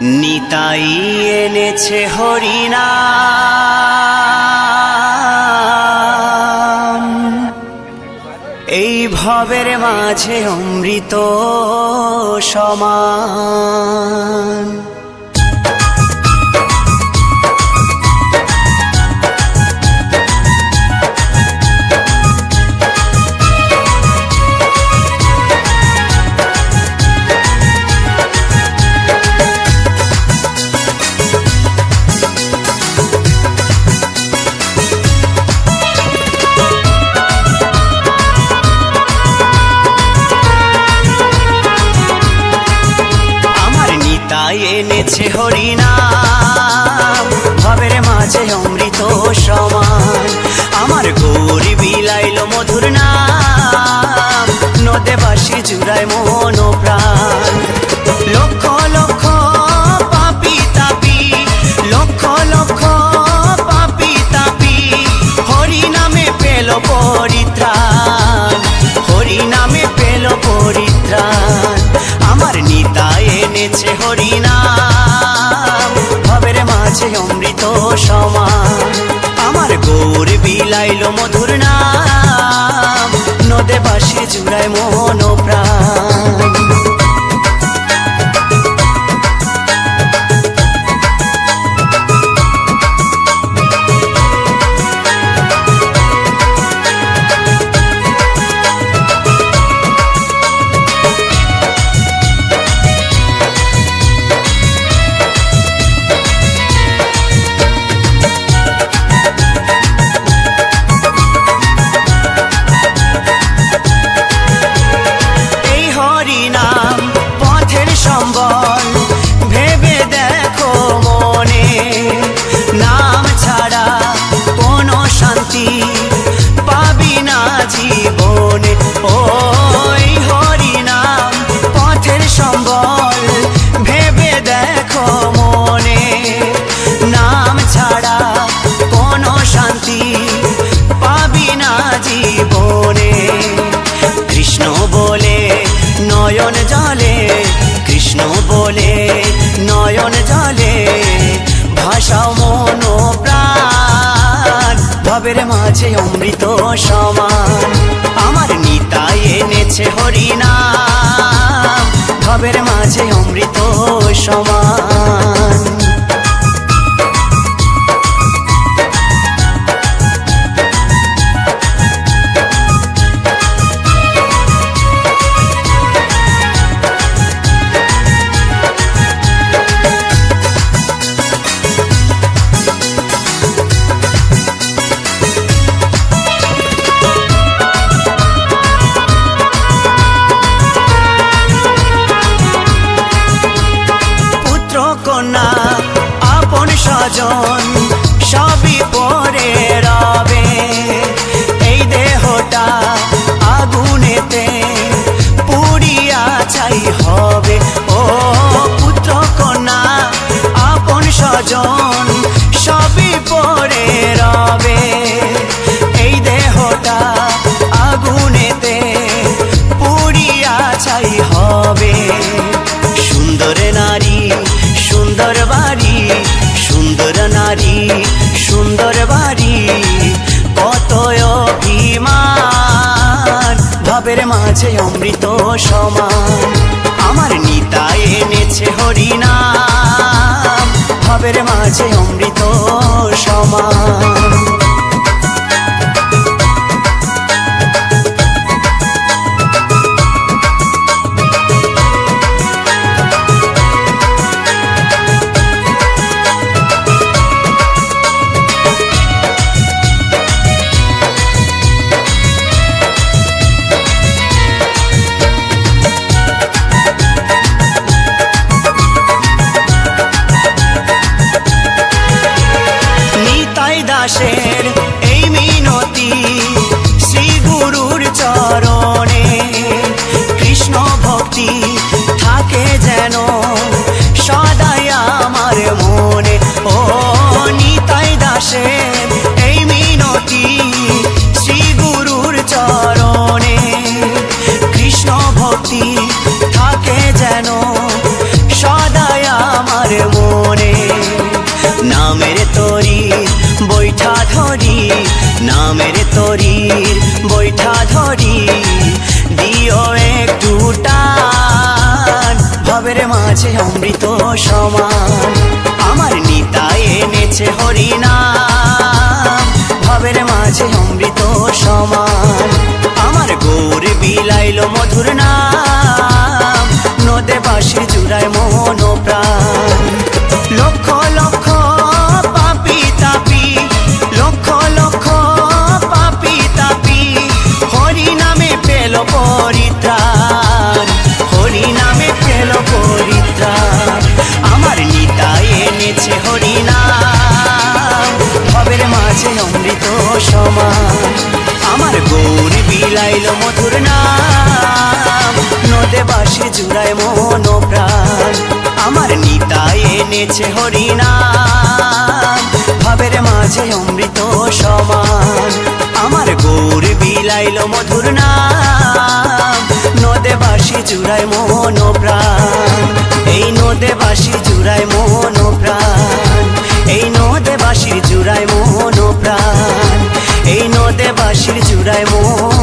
নিতাই এনেছে হরিনাম, এই ভবের মাঝে অমৃত সমান। এনেছে হরিনাম, ভবের মাঝে অমৃত সমান। আমার গৌরী বিলাইল মধুর নাম, নদে বাসি জুড়ায় মন প্রাণ। লক্ষ লক্ষ পাপি তাপি, লক্ষ লক্ষ পাপি তাপি, হরিনামে পেল পরিত্রাণ, হরিনামে পেল পরিত্রাণ। আমার নিতাই এনেছে হরিনাম, ভবের মাঝে অমৃত সমান। আমার গৌর বিলাইল মধুর নাম, নদে বাসি জুড়ায় মন প্রাণ। ভেবে দেখো মনে, নাম ছাড়া কোনো শান্তি পাবি না জীবনে। ওই হরিনাম পথের সম্বল, ভেবে দেখো মনে, নাম ছাড়া কোনো শান্তি পাবি না জীবনে। কৃষ্ণ বলে নয়ন জলে, কৃষ্ণ বলে নয়ন জলে, ভাষাও মন প্রাণ, ভবের মাঝে অমৃত সমান। আমার নিতাই এনেছে হরিনাম, ভবের মাঝে অমৃত সমান। কন্যা আপন স্বজন সবই পরে রবে, এই দেহটা আগুনেতে পুড়িয়া ছাই হবে। ও পুত্র কন্যা আপন স্বজন সবই পরে রবে, এই দেহটা আগুনেতে পুড়িয়া ছাই হবে। সুন্দর নারী সুন্দর বাড়ি, সুন্দর নারী সুন্দর বাড়ি, কত অভিমান, ভবের মাঝে অমৃত সমান। আমার নিতাই এনেছে হরিনাম, ভবের মাঝে অমৃত সমান। নামের তরীর বৈঠা ধরি দিও একটু টান ভবের মাঝে অমৃত সমান আমার নিতাই এনেছে হরিনাম ভবের মাঝে অমৃত সমান আমার গৌর বিলাইলো মধুর নাম নদে বাঁশির জুড়ায় মন প্রাণ লক্ষ লক্ষ পাপি তাপি লক্ষ লক্ষ পাপি তাপি হরি নামে পেল পরিত্রাণ হরি নামে পেল পরিত্রাণ আমার নিতাই এনেছে হরি নাম ভবের মাঝে অমৃত সমান আমার গৌর বিলাইলো মধুর নাম নদে বাঁশি জুড়ায় মন প্রাণ আমার নিতাই এনেছে হরি নাম ভবের মাঝে অমৃত সমান আমার গৌর বিলাইলো মধুর নাম নদে বাঁশি জুড়ায় মন প্রাণ এই নদে বাঁশি জুড়ায় মন প্রাণ এই নদে বাঁশির জুড়ায় মন প্রাণ এই নদে বাঁশির জুড়ায় মন